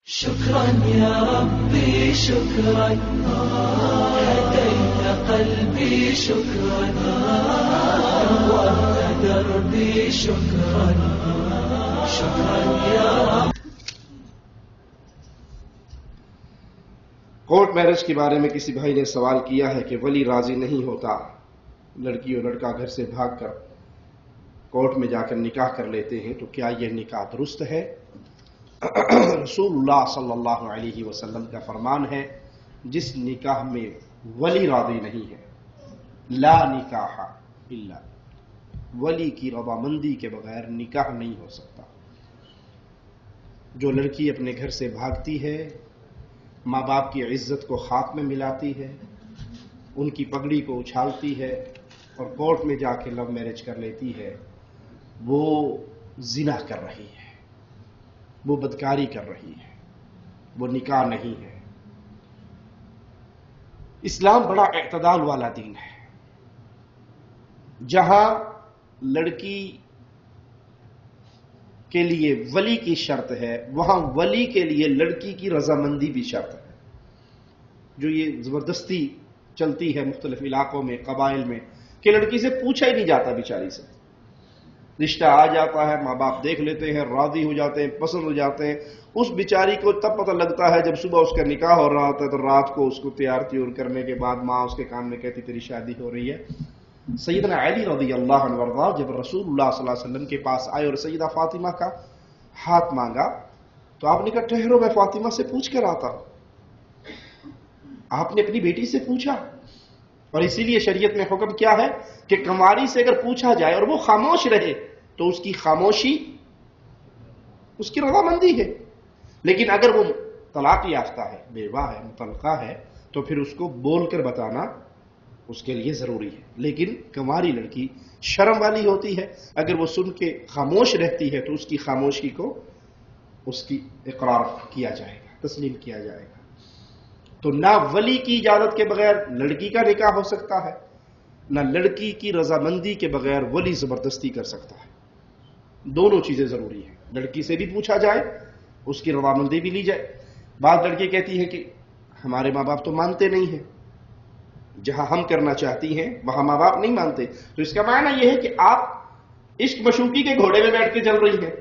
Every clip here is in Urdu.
شكرا يا ربي شكرا هديت قلبي شكرا نورت دربي شكرا شكرا يا رب. کورٹ میرج کے بارے میں کسی بھائی نے سوال کیا ہے کہ ولی راضی نہیں ہوتا، لڑکی اور لڑکا گھر سے بھاگ کر کورٹ میں جا کر نکاح کر لیتے ہیں، تو کیا یہ نکاح درست ہے؟ رسول اللہ صلی اللہ علیہ وسلم کا فرمان ہے، جس نکاح میں ولی راضی نہیں ہے، لا نکاح الا، ولی کی رضامندی کے بغیر نکاح نہیں ہو سکتا۔ جو لڑکی اپنے گھر سے بھاگتی ہے، ماں باپ کی عزت کو خاک میں ملاتی ہے، ان کی پگڑی کو اچھالتی ہے اور کورٹ میں جا کے لو میرج کر لیتی ہے، وہ زنا کر رہی ہے، وہ بدکاری کر رہی ہے، وہ نکاح نہیں ہے۔ اسلام بڑا اعتدال والا دین ہے، جہاں لڑکی کے لیے ولی کی شرط ہے، وہاں ولی کے لیے لڑکی کی رضامندی بھی شرط ہے۔ جو یہ زبردستی چلتی ہے مختلف علاقوں میں، قبائل میں، کہ لڑکی سے پوچھا ہی نہیں جاتا، بیچاری سے رشتہ آ جاتا ہے، ماں باپ دیکھ لیتے ہیں، راضی ہو جاتے ہیں، پسند ہو جاتے ہیں، اس بیچاری کو تب پتہ لگتا ہے جب صبح اس کا نکاح ہو رہا ہوتا ہے، تو رات کو اس کو تیار تیور کرنے کے بعد ماں اس کے کان میں کہتی تیری شادی ہو رہی ہے۔ سیدنا علی رضی اللہ عنہ وارضاہ جب رسول اللہ صلی اللہ علیہ وسلم کے پاس آئے اور سیدہ فاطمہ کا ہاتھ مانگا، تو آپ نے کہا ٹھہرو، میں فاطمہ سے پوچھ کر آتا ہوں۔ آپ نے اپنی بیٹی سے پوچھا، اور اسی لیے شریعت میں حکم کیا ہے کہ کنواری سے اگر پوچھا جائے اور وہ خاموش رہے تو اس کی خاموشی اس کی رضامندی ہے، لیکن اگر وہ طلاق یافتہ ہے، بیوہ ہے، مطلقہ ہے، تو پھر اس کو بول کر بتانا اس کے لیے ضروری ہے۔ لیکن کنواری لڑکی شرم والی ہوتی ہے، اگر وہ سن کے خاموش رہتی ہے تو اس کی خاموشی کو اس کی اقرار کیا جائے گا، تسلیم کیا جائے گا۔ تو نہ ولی کی اجازت کے بغیر لڑکی کا نکاح ہو سکتا ہے، نہ لڑکی کی رضامندی کے بغیر ولی زبردستی کر سکتا ہے۔ دونوں چیزیں ضروری ہیں، لڑکی سے بھی پوچھا جائے، اس کی رضامندی بھی لی جائے۔ بعض لڑکی کہتی ہیں کہ ہمارے ماں باپ تو مانتے نہیں ہیں، جہاں ہم کرنا چاہتی ہیں وہاں ماں باپ نہیں مانتے، تو اس کا معنی یہ ہے کہ آپ عشق مشوقی کے گھوڑے میں بیٹھ کے چل رہی ہیں۔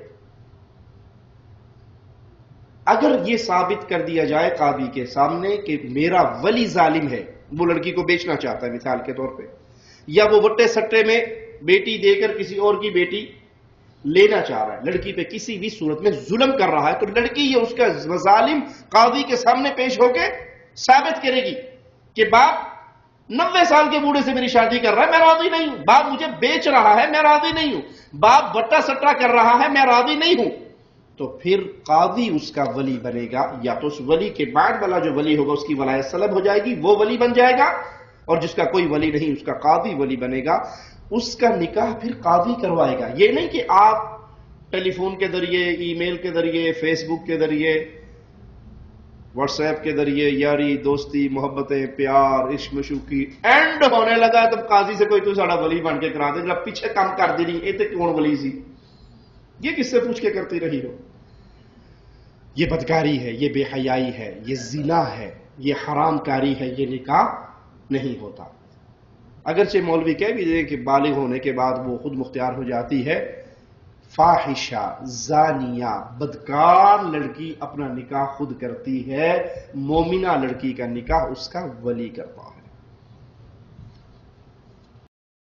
اگر یہ ثابت کر دیا جائے قاضی کے سامنے کہ میرا ولی ظالم ہے، وہ لڑکی کو بیچنا چاہتا ہے مثال کے طور پہ، یا وہ وٹے سٹے میں بیٹی دے کر کسی اور کی بیٹی لینا چاہ رہا ہے، لڑکی پہ کسی بھی صورت میں ظلم کر رہا ہے، تو لڑکی یہ اس کا ظالم قاضی کے سامنے پیش ہو کے ثابت کرے گی کہ باپ 90 سال کے بوڑھے سے میری شادی کر رہا ہے، میں راضی نہیں ہوں، باپ مجھے بیچ رہا ہے، میں راضی نہیں ہوں، باپ وٹا سٹا کر رہا ہے، میں راضی نہیں ہوں۔ تو پھر قاضی اس کا ولی بنے گا، یا تو اس ولی کے بعد والا جو ولی ہوگا اس کی ولایت سلب ہو جائے گی، وہ ولی بن جائے گا، اور جس کا کوئی ولی نہیں اس کا قاضی ولی بنے گا، اس کا نکاح پھر قاضی کروائے گا۔ یہ نہیں کہ آپ ٹیلی فون کے ذریعے، ای میل کے ذریعے، فیس بک کے ذریعے، واٹس ایپ کے ذریعے یاری دوستی محبتیں پیار عشق مشوقی اینڈ ہونے لگا تب قاضی سے کوئی تو ساڑا ولی بن کے کرا دے، جب پیچھے کام کر دی نہیں یہ کون ولی سی، یہ کس سے پوچھ کے کرتی رہی ہو؟ یہ بدکاری ہے، یہ بے حیائی ہے، یہ زنا ہے، یہ حرام کاری ہے، یہ نکاح نہیں ہوتا۔ اگرچہ مولوی کہہ بھی دیں کہ بالغ ہونے کے بعد وہ خود مختار ہو جاتی ہے، فاحشہ زانیہ بدکار لڑکی اپنا نکاح خود کرتی ہے، مومنہ لڑکی کا نکاح اس کا ولی کرتا ہے۔